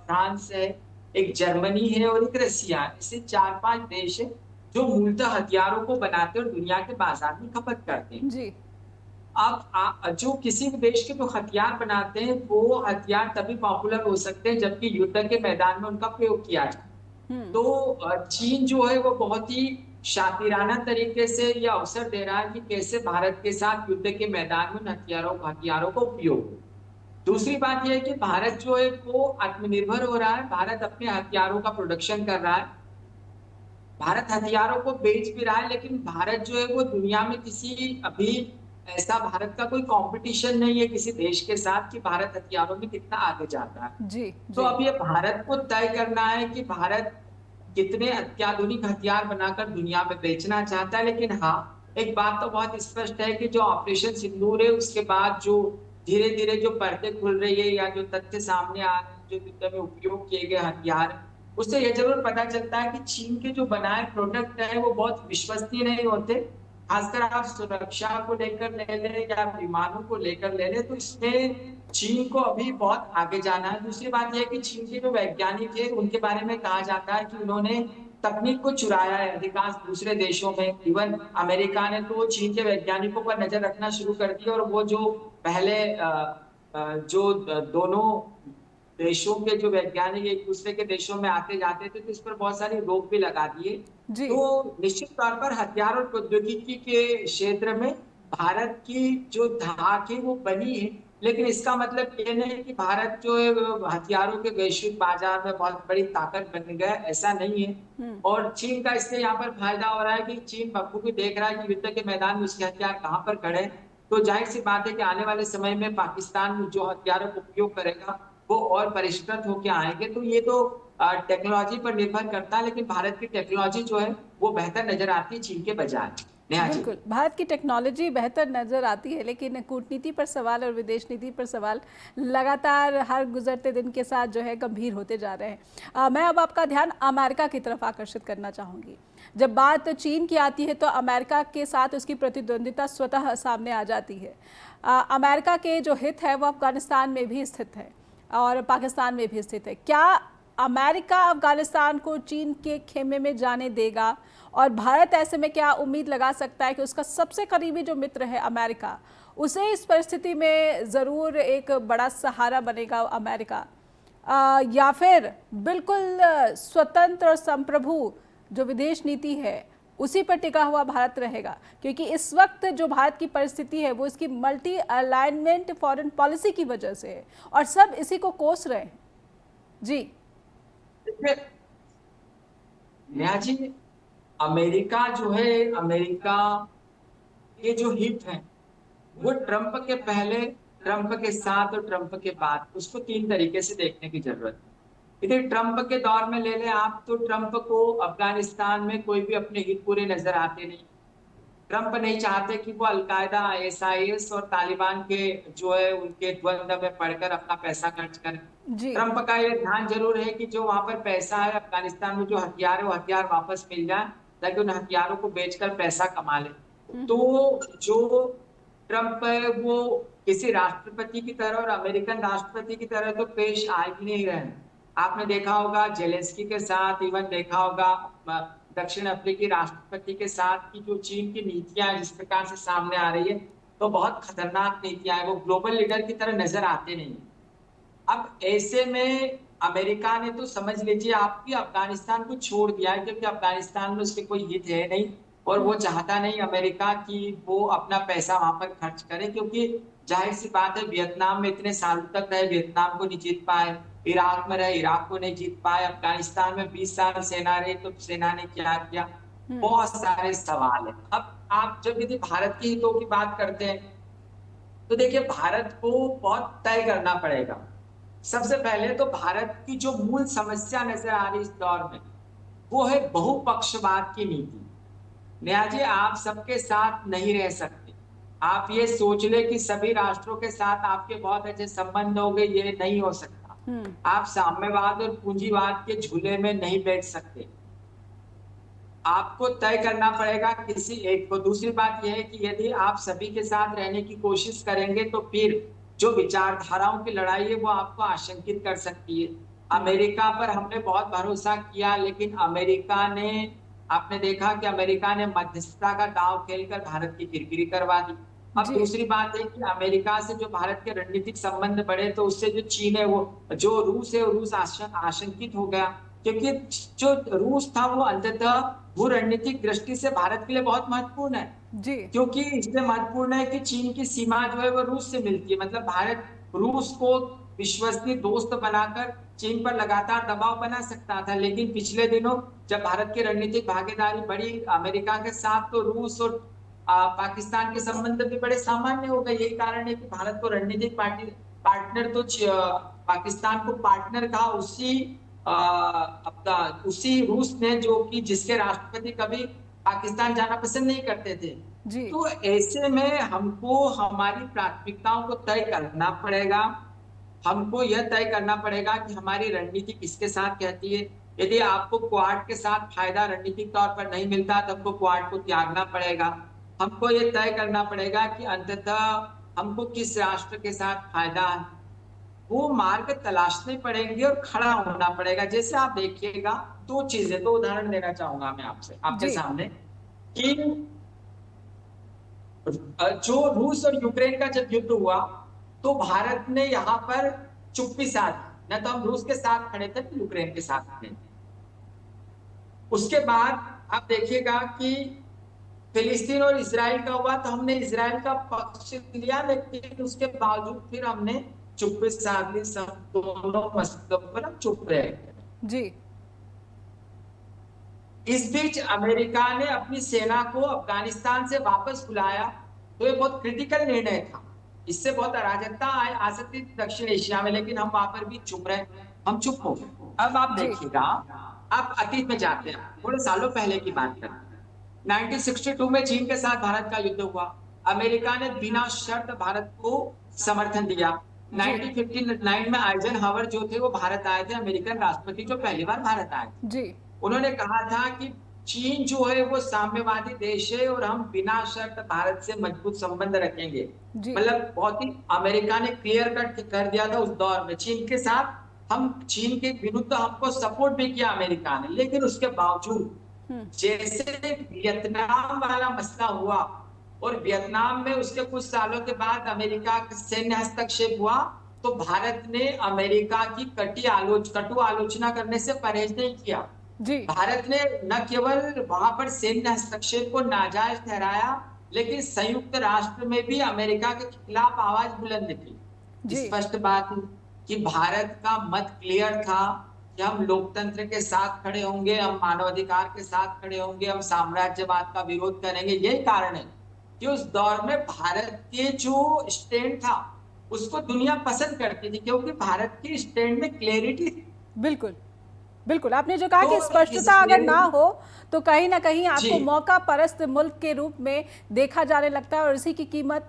[SPEAKER 2] फ्रांस है, एक जर्मनी है और एक रसिया है। ऐसे चार पांच देश है जो मूलतः हथियारों को बनाते हैं और दुनिया के बाजार में खपत करते हैं।
[SPEAKER 1] जी।
[SPEAKER 2] अब जो किसी भी देश के जो हथियार बनाते हैं वो हथियार तभी पॉपुलर हो सकते हैं जबकि युद्ध के मैदान में उनका प्रयोग किया जाए।
[SPEAKER 1] हम्म।
[SPEAKER 2] तो चीन जो है वो बहुत ही शातिराना तरीके से यह अवसर दे रहा है कि कैसे भारत के साथ युद्ध के मैदान में हथियारों का उपयोग हो। दूसरी बात यह है कि भारत जो है वो आत्मनिर्भर हो रहा है। भारत अपने हथियारों का प्रोडक्शन कर रहा है। भारत हथियारों को बेच भी रहा है, लेकिन भारत जो है वो दुनिया में किसी अभी ऐसा भारत का कोई कंपटीशन नहीं है किसी देश के साथ कि भारत हथियारों में कितना आगे जाता है।
[SPEAKER 1] जी।
[SPEAKER 2] तो
[SPEAKER 1] जी।
[SPEAKER 2] अब ये भारत को तय करना है कि भारत कितने अत्याधुनिक हथियार बनाकर दुनिया में बेचना चाहता है। लेकिन हाँ, एक बात तो बहुत स्पष्ट है कि जो ऑपरेशन सिंदूर है उसके बाद जो धीरे धीरे जो पर्दे खुल रही है या जो तथ्य सामने आ रहे हैं, जो युद्ध में उपयोग किए गए हथियार, उससे यह जरूर पता चलता है कि चीन के जो बनाए प्रोडक्ट है वो बहुत विश्वसनीय नहीं होते। खासकर आप सुरक्षा को लेकर ले लें या विमानों को लेकर ले लें, तो इसमें चीन को अभी बहुत आगे जाना है। दूसरी बात यह है कि चीन के जो वैज्ञानिक है उनके बारे में कहा जाता है कि उन्होंने तकनीक को चुराया है अधिकांश दूसरे देशों में। इवन अमेरिका ने तो चीन के वैज्ञानिकों पर नजर रखना शुरू कर दी और वो जो पहले जो दोनों देशों के जो वैज्ञानिक एक दूसरे के देशों में आते जाते थे तो इस पर बहुत सारी रोक भी लगा दिए।
[SPEAKER 1] जी।
[SPEAKER 2] तो निश्चित तौर पर हथियार और प्रौद्योगिकी के क्षेत्र में भारत की जो धाक है वो बनी है, लेकिन इसका मतलब ये नहीं कि भारत जो है हथियारों के वैश्विक बाजार में बहुत बड़ी ताकत बन गया, ऐसा नहीं है। और चीन का इससे यहाँ पर फायदा हो रहा है कि चीन बखूबी देख रहा है कि युद्ध के मैदान में उसके हथियार कहाँ पर खड़े हैं। तो जाहिर सी बात है कि आने वाले समय में पाकिस्तान जो हथियारों का उपयोग करेगा वो और परिष्कृत होकर आएंगे। तो ये तो टेक्नोलॉजी पर निर्भर करता है, लेकिन भारत की टेक्नोलॉजी जो है वो बेहतर नजर आती है चीन के बजाय। नेहा जी।
[SPEAKER 1] बिल्कुल, भारत की टेक्नोलॉजी बेहतर नज़र आती है, लेकिन कूटनीति पर सवाल और विदेश नीति पर सवाल लगातार हर गुजरते दिन के साथ जो है गंभीर होते जा रहे हैं। मैं अब आपका ध्यान अमेरिका की तरफ आकर्षित करना चाहूँगी। जब बात चीन की आती है तो अमेरिका के साथ उसकी प्रतिद्वंदिता स्वतः सामने आ जाती है। अमेरिका के जो हित है वो अफगानिस्तान में भी स्थित है और पाकिस्तान में भी स्थित है। क्या अमेरिका अफगानिस्तान को चीन के खेमे में जाने देगा और भारत ऐसे में क्या उम्मीद लगा सकता है कि उसका सबसे करीबी जो मित्र है अमेरिका, उसे इस परिस्थिति में ज़रूर एक बड़ा सहारा बनेगा अमेरिका, या फिर बिल्कुल स्वतंत्र और संप्रभु जो विदेश नीति है उसी पर टिका हुआ भारत रहेगा? क्योंकि इस वक्त जो भारत की परिस्थिति है वो इसकी मल्टी अलाइनमेंट फॉरेन पॉलिसी की वजह से है और सब इसी को कोस रहे हैं। जी।
[SPEAKER 2] नेहा जी, अमेरिका जो है, अमेरिका के जो हित हैं वो ट्रंप के पहले, ट्रंप के साथ और ट्रंप के बाद, उसको तीन तरीके से देखने की जरूरत है। इधर ट्रंप के दौर में ले लें आप तो ट्रंप को अफगानिस्तान में कोई भी अपने हित पूरे नजर आते नहीं। ट्रंप नहीं चाहते कि वो अलकायदा, आईएसआईएस और तालिबान के जो है उनके द्वंद्व में पढ़कर अपना पैसा खर्च करें। ट्रंप का ये ध्यान जरूर है कि जो वहां पर पैसा है अफगानिस्तान में, जो हथियार है वो हथियार वापस मिल जाए ताकि उन हथियारों को बेचकर पैसा कमा ले। तो जो ट्रंप है वो किसी राष्ट्रपति की तरह और अमेरिकन राष्ट्रपति की तरह तो पेश आ ही नहीं रहे। आपने देखा होगा जेलेंस्की के साथ, इवन देखा होगा दक्षिण अफ्रीकी राष्ट्रपति के साथ की जो चीन की नीतियां जिस प्रकार से सामने आ रही है, तो बहुत खतरनाक नीतियां हैं। वो ग्लोबल लीडर की तरह नजर आते नहीं। अब ऐसे में अमेरिका ने तो समझ लीजिए आपकी अफगानिस्तान को छोड़ दिया है, क्योंकि अफगानिस्तान में उसके कोई हित है नहीं और वो चाहता नहीं अमेरिका की वो अपना पैसा वहां पर खर्च करे, क्योंकि जाहिर सी बात है वियतनाम में इतने सालों तक रहे, वियतनाम को नहीं जीत पाए, इराक में रहे, इराक को नहीं जीत पाए, अफगानिस्तान में 20 साल सेना रही तो सेना ने क्या किया, बहुत सारे सवाल है। अब आप जब यदि भारत के हितों की बात करते हैं तो देखिए भारत को बहुत तय करना पड़ेगा सबसे पहले तो भारत की जो मूल समस्या नजर आ रही इस दौर में, वो है बहुपक्षवाद की नीति। नेहा जी, आप सबके साथ नहीं रह सकते। आप ये सोच ले कि सभी राष्ट्रों के साथ आपके बहुत अच्छे संबंध होंगे, ये नहीं हो सकता। आप साम्यवाद और पूंजीवाद के झूले में नहीं बैठ सकते। आपको तय करना पड़ेगा किसी एक को। दूसरी बात यह है कि यदि आप सभी के साथ रहने की कोशिश करेंगे तो फिर जो विचारधाराओं की लड़ाई है वो आपको आशंकित कर सकती है। अमेरिका पर हमने बहुत भरोसा किया, लेकिन अमेरिका ने, आपने देखा कि अमेरिका ने मध्यस्थता का दांव खेलकर भारत की किरकिरी करवा दी। अब दूसरी बात है कि अमेरिका से जो भारत के रणनीतिक संबंध बढ़े तो उससे जो चीन है, वो जो रूस है, रूस आशंकित हो गया, क्योंकि जो रूस था वो अंततः वो रणनीतिक दृष्टि से भारत के लिए बहुत महत्वपूर्ण है
[SPEAKER 1] जी।
[SPEAKER 2] क्योंकि इसलिए महत्वपूर्ण है कि चीन की सीमा जो है वो रूस से मिलती है। मतलब भारत रूस को विश्वसनीय दोस्त बनाकर चीन पर लगातार दबाव बना सकता था, लेकिन पिछले दिनों जब भारत की रणनीतिक भागीदारी बढ़ी अमेरिका के साथ, तो रूस और पाकिस्तान के संबंध भी बड़े सामान्य हो गए। यही कारण है कि भारत को रणनीतिक पार्टनर तो पाकिस्तान को पार्टनर कहा उसी रूस ने, जो कि जिसके राष्ट्रपति कभी पाकिस्तान जाना पसंद नहीं करते थे। तो ऐसे में हमको हमारी प्राथमिकताओं को तय करना पड़ेगा। हमको यह तय करना पड़ेगा कि हमारी रणनीति किसके साथ कहती है। यदि आपको क्वाड के साथ फायदा रणनीतिक तौर पर नहीं मिलता तो हमको क्वाड को त्यागना पड़ेगा। हमको यह तय करना पड़ेगा कि अंततः हमको किस राष्ट्र के साथ फायदा है, वो मार्ग तलाशने पड़ेंगे और खड़ा होना पड़ेगा। जैसे आप देखिएगा, दो चीजें, दो उदाहरण देना चाहूंगा मैं आपके सामने कि जो रूस और यूक्रेन का जब युद्ध हुआ तो भारत ने यहाँ पर चुप्पी साधी, न तो हम रूस के साथ खड़े थे, यूक्रेन के साथ खड़े थे। उसके बाद आप देखिएगा कि फिलिस्तीन और इसराइल का हुआ तो हमने इसराइल का पक्ष लिया, लेकिन उसके बावजूद फिर हमने चुप्पी साध ली। सब दोनों मसलों पर हम चुप रहे जी। इस बीच अमेरिका ने अपनी सेना को अफगानिस्तान से वापस बुलाया, तो ये बहुत क्रिटिकल निर्णय था। इससे बहुत अराजकता आ सकती थी दक्षिण एशिया में, लेकिन हम वहां पर भी चुप रहे, हम चुप हो गए। अब आप देखिएगा, आप अतीत में जाते हैं, थोड़े सालों पहले की बात करते हैं। 1962 में चीन के साथ भारत का युद्ध हुआ। अमेरिका ने बिना शर्त भारत को समर्थन दिया। 1959 में आइजनहावर जो थे वो भारत आए थे, अमेरिकन राष्ट्रपति जो पहली बार भारत आए जी। उन्होंने कहा था कि चीन जो है वो साम्यवादी देश है और हम बिना शर्त भारत से मजबूत संबंध रखेंगे। मतलब बहुत ही अमेरिका ने क्लियर कट कर दिया था उस दौर में चीन के साथ। हम चीन के विरुद्ध हमको सपोर्ट भी किया अमेरिका ने, लेकिन उसके बावजूद जैसे वियतनाम वाला मसला हुआ और वियतनाम में उसके कुछ सालों के बाद अमेरिका का सैन्य हस्तक्षेप हुआ, तो भारत ने अमेरिका की कटु आलोचना करने से परहेज नहीं किया जी। भारत ने न केवल वहां पर सैन्य हस्तक्षेप को नाजायज ठहराया, लेकिन संयुक्त राष्ट्र में भी अमेरिका के खिलाफ आवाज बुलंद की। स्पष्ट बात कि भारत का मत क्लियर था कि हम लोकतंत्र के साथ खड़े होंगे, हम मानवाधिकार के साथ खड़े होंगे, हम साम्राज्यवाद का विरोध करेंगे। यही कारण है कि उस दौर में भारत के जो स्टैंड था उसको दुनिया पसंद करती थी, क्योंकि भारत के स्टैंड में क्लैरिटी थी। बिल्कुल
[SPEAKER 1] बिल्कुल, आपने जो कहा कि स्पष्टता अगर ना हो तो कहीं ना कहीं आपको मौका परस्त मुल्क के रूप में देखा जाने लगता है, और इसी की कीमत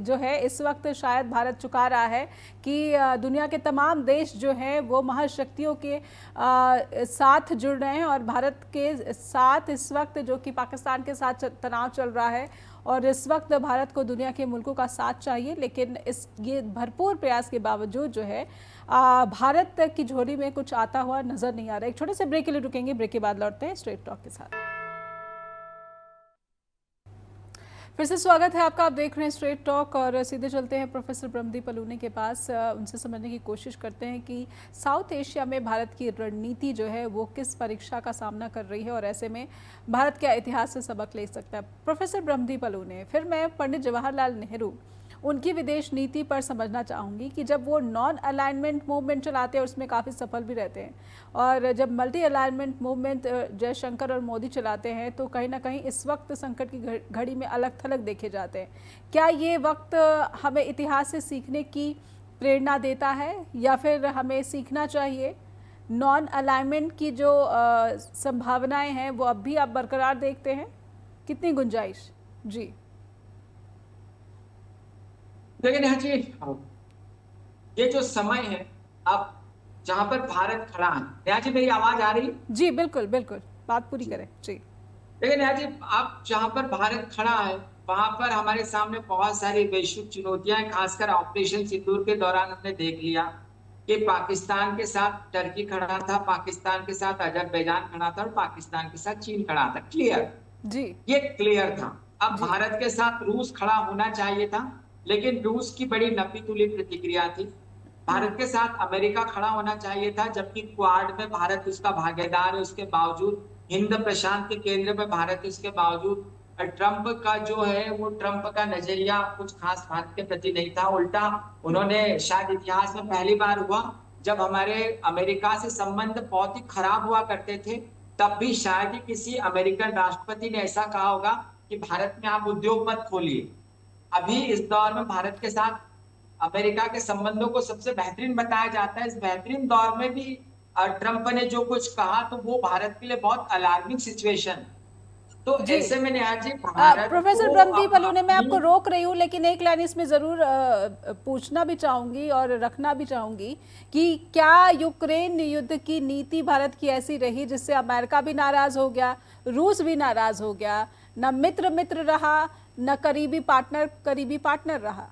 [SPEAKER 1] जो है इस वक्त शायद भारत चुका रहा है कि दुनिया के तमाम देश जो हैं वो महाशक्तियों के साथ जुड़ रहे हैं, और भारत के साथ इस वक्त जो कि पाकिस्तान के साथ तनाव चल रहा है, और इस वक्त भारत को दुनिया के मुल्कों का साथ चाहिए। लेकिन ये भरपूर प्रयास के बावजूद जो है भारत की झोली में कुछ आता हुआ नजर नहीं आ रहा है। एक छोटे से ब्रेक के लिए रुकेंगे, ब्रेक के बाद लौटते हैं स्ट्रेट टॉक के साथ। फिर से स्वागत है आपका, आप देख रहे हैं स्ट्रेट टॉक, और सीधे चलते हैं प्रोफेसर ब्रह्मदीप अलूनी के पास। उनसे समझने की कोशिश करते हैं कि साउथ एशिया में भारत की रणनीति जो है वो किस परीक्षा का सामना कर रही है, और ऐसे में भारत क्या इतिहास से सबक ले सकता है। प्रोफेसर ब्रह्मदीप अलूनी, फिर मैं पंडित जवाहरलाल नेहरू उनकी विदेश नीति पर समझना चाहूँगी कि जब वो नॉन अलाइनमेंट मूवमेंट चलाते हैं उसमें काफ़ी सफल भी रहते हैं, और जब मल्टी अलाइनमेंट मूवमेंट जयशंकर और मोदी चलाते हैं तो कहीं ना कहीं इस वक्त संकट की घड़ी में अलग थलग देखे जाते हैं। क्या ये वक्त हमें इतिहास से सीखने की प्रेरणा देता है या फिर हमें सीखना चाहिए? नॉन अलाइनमेंट की जो संभावनाएं हैं वो अब भी आप बरकरार देखते हैं? कितनी गुंजाइश? जी
[SPEAKER 2] देखिए नेहा जी, ये जो समय है अब जहां पर भारत खड़ा है, नेहा जी मेरी आवाज आ रही है?
[SPEAKER 1] जी बिल्कुल बिल्कुल, बात पूरी
[SPEAKER 2] जी।
[SPEAKER 1] करें जी।
[SPEAKER 2] देखिए नेहा जी, अब जहां पर भारत खड़ा है वहां पर हमारे सामने बहुत सारी वैश्विक चुनौतियां हैं। खासकर ऑपरेशन सिंदूर के दौरान हमने देख लिया कि पाकिस्तान के साथ टर्की खड़ा था, पाकिस्तान के साथ अजरबैजान खड़ा था और पाकिस्तान के साथ चीन खड़ा था। क्लियर,
[SPEAKER 1] जी
[SPEAKER 2] ये क्लियर था। अब
[SPEAKER 1] जी
[SPEAKER 2] भारत के साथ रूस खड़ा होना चाहिए था, लेकिन रूस की बड़ी नपी तुली प्रतिक्रिया थी। भारत के साथ अमेरिका खड़ा होना चाहिए था, जबकि क्वाड में भारत उसका भागीदार है, उसके बावजूद हिंद प्रशांत के केंद्र में भारत उसके बावजूद ट्रंप का जो है वो ट्रंप का नजरिया कुछ खास भारत के प्रति नहीं था। उल्टा उन्होंने, शायद इतिहास में पहली बार हुआ जब हमारे अमेरिका से संबंध बहुत ही खराब हुआ करते थे, तब भी शायद ही किसी अमेरिकन राष्ट्रपति ने ऐसा कहा होगा कि भारत में आप उद्योग मत खोलिए। अभी इस दौर में भारत के साथ अमेरिका के संबंधों को सबसे बेहतरीन बताया जाता है। इस बेहतरीन दौर में भी ट्रंप ने जो कुछ कहा तो वो भारत के लिए बहुत अलार्मिंग सिचुएशन। तो
[SPEAKER 1] जी
[SPEAKER 2] ऐसे में नेहा जी, भारत
[SPEAKER 1] प्रोफेसर
[SPEAKER 2] को
[SPEAKER 1] ब्रह्मदीप
[SPEAKER 2] अब
[SPEAKER 1] बलूनी, मैं आपको
[SPEAKER 2] अपनी,
[SPEAKER 1] रोक रही हूँ लेकिन एक लाइन इसमें ज़रूर पूछना भी चाहूँगी और रखना भी चाहूँगी कि क्या यूक्रेन युद्ध की नीति भारत की ऐसी रही जिससे अमेरिका भी नाराज़ हो गया, रूस भी नाराज़ हो गया, न मित्र मित्र रहा न करीबी पार्टनर रहा?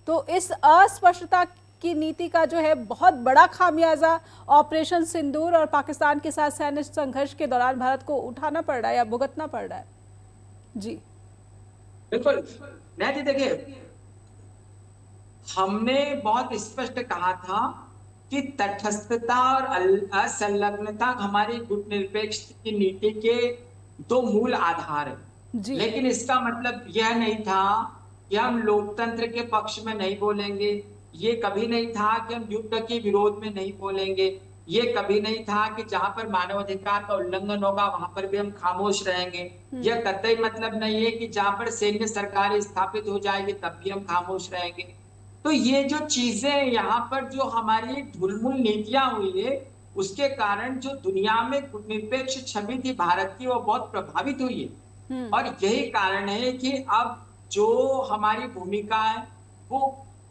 [SPEAKER 1] तो इस अस्पष्टता की नीति का जो है बहुत बड़ा खामियाजा ऑपरेशन सिंदूर और पाकिस्तान के साथ सैन्य संघर्ष के दौरान भारत को उठाना पड़ रहा है या भुगतना पड़ रहा है। जी
[SPEAKER 2] बिल्कुल नेहा जी, देखिए हमने बहुत स्पष्ट कहा था कि तटस्थता और असंलग्नता हमारी गुटनिरपेक्ष की नीति के दो मूल आधार है।
[SPEAKER 1] जी
[SPEAKER 2] लेकिन इसका मतलब यह नहीं था कि हम लोकतंत्र के पक्ष में नहीं बोलेंगे, ये कभी नहीं था कि हम युद्ध के विरोध में नहीं बोलेंगे, ये कभी नहीं था कि जहां पर मानवाधिकार का उल्लंघन होगा वहां पर भी हम खामोश रहेंगे। यह कतई मतलब नहीं है कि जहां पर सैन्य सरकार स्थापित हो जाएगी तब भी हम खामोश रहेंगे। तो ये जो चीजें यहाँ पर जो हमारी ढुलमुल नीतियां हुई है, उसके कारण जो दुनिया में निरपेक्ष छवि थी भारत की वो बहुत प्रभावित हुई है। और यही कारण है कि अब जो हमारी भूमिका है वो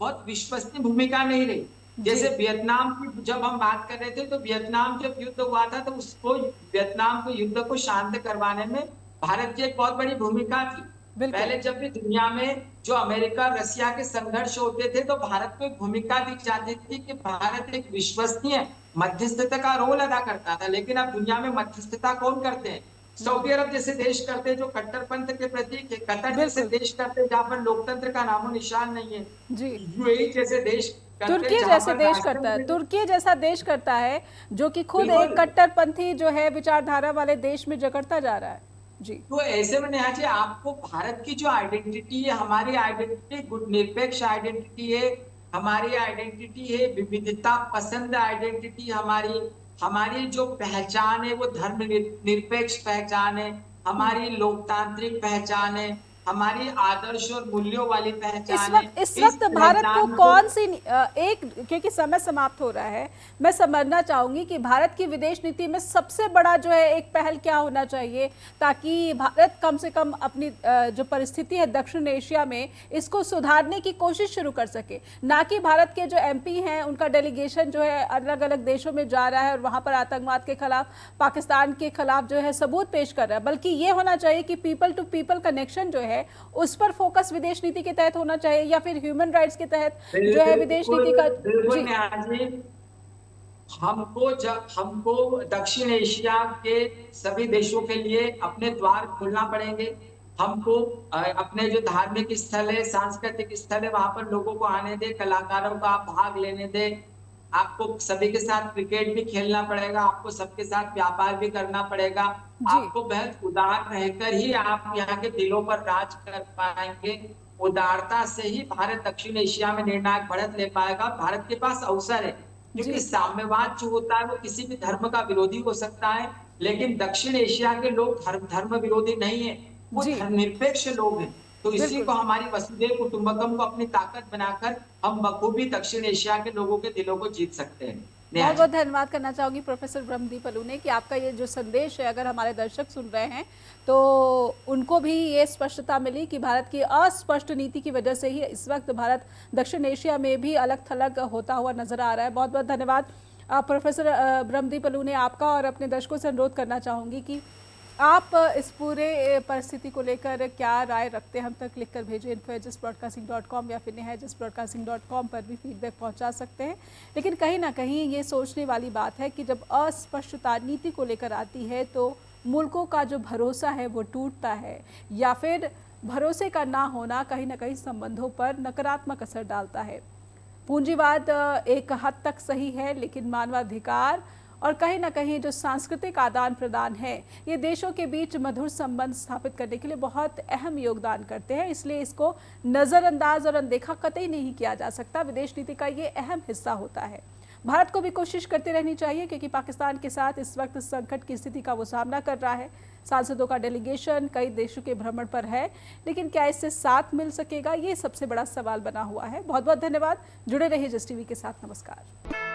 [SPEAKER 2] बहुत विश्वसनीय भूमिका नहीं रही। जैसे वियतनाम की जब हम बात कर रहे थे तो वियतनाम जब युद्ध हुआ था तो उसको, वियतनाम को युद्ध को शांत करवाने में भारत की एक बहुत बड़ी भूमिका थी। पहले जब भी दुनिया में जो अमेरिका रसिया के संघर्ष होते थे तो भारत को एक भूमिका दी जाती थी कि भारत एक विश्वसनीय मध्यस्थता का रोल अदा करता था। लेकिन अब दुनिया में मध्यस्थता कौन करते हैं? सऊदी अरब जैसे देश करते हैं जो कट्टरपंथ के प्रतीक है, कतर जैसे देश करते हैं जहां पर लोकतंत्र का नामो निशान नहीं है,
[SPEAKER 1] जी
[SPEAKER 2] यूएई जैसे देश,
[SPEAKER 1] तुर्की जैसे देश करता है, तुर्की जैसा देश करता है जो कि खुद एक कट्टरपंथी जो है विचारधारा वाले देश में जकड़ता जा रहा है। जी
[SPEAKER 2] तो ऐसे में नेहा जी, आपको भारत की जो आइडेंटिटी है, हमारी आइडेंटिटी गुटनिरपेक्ष आइडेंटिटी है, हमारी आइडेंटिटी है विविधता पसंद आइडेंटिटी, हमारी हमारी जो पहचान है वो धर्म निरपेक्ष पहचान है, हमारी लोकतांत्रिक पहचान है, हमारी आदर्श और मूल्यों वाली पहचान है।
[SPEAKER 1] इस वक्त भारत को कौन सी एक, क्योंकि समय समाप्त हो रहा है, मैं समझना चाहूंगी कि भारत की विदेश नीति में सबसे बड़ा जो है एक पहल क्या होना चाहिए ताकि भारत कम से कम अपनी जो परिस्थिति है दक्षिण एशिया में इसको सुधारने की कोशिश शुरू कर सके, ना कि भारत के जो एमपी हैं उनका डेलीगेशन जो है अलग अलग देशों में जा रहा है और वहां पर आतंकवाद के खिलाफ, पाकिस्तान के खिलाफ जो है सबूत पेश कर रहा है, बल्कि ये होना चाहिए कि पीपल टू पीपल कनेक्शन जो है उस पर फोकस विदेश नीति के तहत होना चाहिए या फिर ह्यूमन राइट्स के तहत जो है विदेश नीति का।
[SPEAKER 2] जी हमको दक्षिण एशिया के सभी देशों के लिए अपने द्वार खोलना पड़ेंगे। हमको अपने जो धार्मिक स्थल है, सांस्कृतिक स्थल है, वहां पर लोगों को आने दे, कलाकारों का भाग लेने दे। आपको सभी के साथ क्रिकेट भी खेलना पड़ेगा, आपको सबके साथ व्यापार भी करना पड़ेगा, आपको बहुत उदार रहकर ही आप यहाँ के दिलों पर राज कर पाएंगे। उदारता से ही भारत दक्षिण एशिया में निर्णायक बढ़त ले पाएगा। भारत के पास अवसर है, क्योंकि साम्यवाद जो होता है वो किसी भी धर्म का विरोधी हो सकता है, लेकिन दक्षिण एशिया के लोग धर्म विरोधी नहीं है, वो धर्मनिरपेक्ष लोग हैं। तो इसी
[SPEAKER 1] बिल्कुल।
[SPEAKER 2] को हमारी वसुधैव कुटुंबकम को अपनी ताकत बनाकर हम बखूबी दक्षिण एशिया के लोगों के दिलों को जीत सकते हैं। नेहा
[SPEAKER 1] बहुत
[SPEAKER 2] जी।
[SPEAKER 1] बहुत धन्यवाद करना चाहूँगी प्रोफेसर ब्रह्मदीप अलूने कि आपका ये जो संदेश है, अगर हमारे दर्शक सुन रहे हैं तो उनको भी ये स्पष्टता मिली कि भारत की अस्पष्ट नीति की वजह से ही इस वक्त भारत दक्षिण एशिया में भी अलग थलग होता हुआ नजर आ रहा है। बहुत बहुत धन्यवाद प्रोफेसर ब्रह्मदीप अलूने आपका। और अपने दर्शकों से अनुरोध करना चाहूँगी कि आप इस पूरे परिस्थिति को लेकर क्या राय रखते हैं, हम तक लिख कर भेजें info@broadcasting.com या फिर neha@broadcasting.com पर भी फीडबैक पहुंचा सकते हैं। लेकिन कहीं ना कहीं ये सोचने वाली बात है कि जब अस्पष्टता नीति को लेकर आती है तो मुल्कों का जो भरोसा है वो टूटता है, या फिर भरोसे का ना होना कहीं ना कहीं संबंधों पर नकारात्मक असर डालता है। पूंजीवाद एक हद तक सही है, लेकिन मानवाधिकार और कहीं ना कहीं जो सांस्कृतिक आदान प्रदान है, ये देशों के बीच मधुर संबंध स्थापित करने के लिए बहुत अहम योगदान करते हैं। इसलिए इसको नज़रअंदाज और अनदेखा कतई नहीं किया जा सकता। विदेश नीति का ये अहम हिस्सा होता है। भारत को भी कोशिश करती रहनी चाहिए, क्योंकि पाकिस्तान के साथ इस वक्त संकट की स्थिति का वो सामना कर रहा है। सांसदों का डेलीगेशन कई देशों के भ्रमण पर है, लेकिन क्या इससे साथ मिल सकेगा, ये सबसे बड़ा सवाल बना हुआ है। बहुत बहुत धन्यवाद। जुड़े रहिए जस टीवी के साथ। नमस्कार।